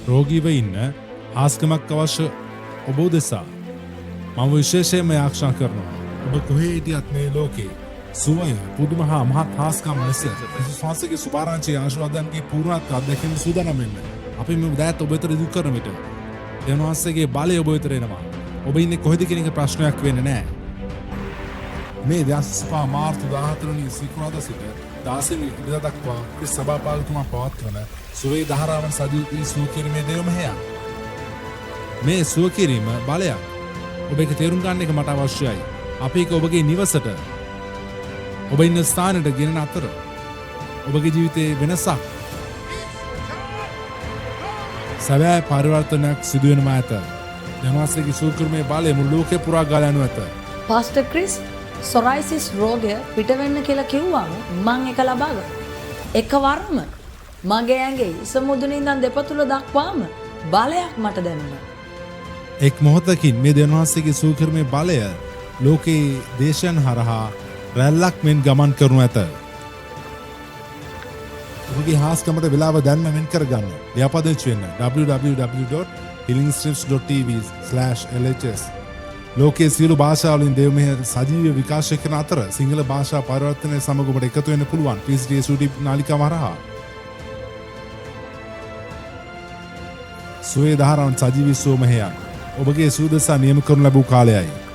රෝගීව ඉන්න හාස්කමක් අවශ්‍ය ඔබ උදෙසා මම විශේෂයෙන්ම යාක්ෂා කරනවා. ඔබ කොහේ හිටියත් මේ ලෝකේ සුවය පුදුම හා මහත් හාස්කම් ලෙස විශ්වාසයේ සුභාරංචි ආශිර්වාදයන්ගේ පූර්ණත්වය අත්දැකීම සූදානම් වෙන්න. අපි මේ උදෑත් ඔබ වෙතට ඉදු කරන විට දෙවියන්වහන්සේගේ බලය ඔබ වෙතට එනවා. ඔබ ඉන්නේ කොහෙද කියන එක ප්‍රශ්නයක් වෙන්නේ නැහැ. මේ 2005 මාර්තු 14 වෙනි සිකුරාදා සිට 16 වෙනි ඉරිදා දක්වා ක්‍රිස් සභාපාලතුමා පවත්වන සුවේ දහරාවන් සජීවී සුවකිරීමේ දේවමහයක්. මේ සුවකිරීම බලයක්. ඔබ ඒක තේරුම් ගන්න එක මට අවශ්‍යයි. අපි ඒක ඔබගේ නිවසට ඔබ ඉන්න ස්ථානයට ගෙනන අතර ඔබගේ ජීවිතයේ වෙනසක් සැබෑ පරිවර්තනයක් සිදු වෙනවා ඇත. දෙවියන්වහන්සේගේ සුවකිරීමේ බලය මුළු ලෝකේ පුරා ගලා යනු ඇත. පාස්ටර් ක්‍රිස් සොරයිසිස් රෝගය පිට වෙන්න කියලා කිව්වම මං ඒක ලබා ගත්තා. එකවරම මගේ ඇඟේ ඉසමුදුනේ ඉඳන් දෙපතුල දක්වාම බලයක් මට දැනුණා. එක් මොහොතකින් මේ දෙවියන්වහන්සේගේ සුවකිරීමේ බලය ලෝකේ දේශයන් හරහා රැල්ලක් මෙන් ගමන් කරනු ඇත. ඔබගේ හාස්කමට වෙලාව දැන්ම වෙන් කරගන්න. ලියාපදිංචි වෙන්න www.healingstreams.tv/LHS. ලෝකයේ සියලු භාෂාවලින් දේවමෙහෙ සජීව විකාශය කරන අතර සිංහල භාෂා පරිවර්තනය සමග ඔබට එකතු වෙන්න පුළුවන් PCTS YouTube නාලිකාව හරහා. සුවේ දහරාවන් සජීවී සුවමෙහෙයක් ඔබගේ සුවදසා නියම කරනු ලැබූ කාලයයි.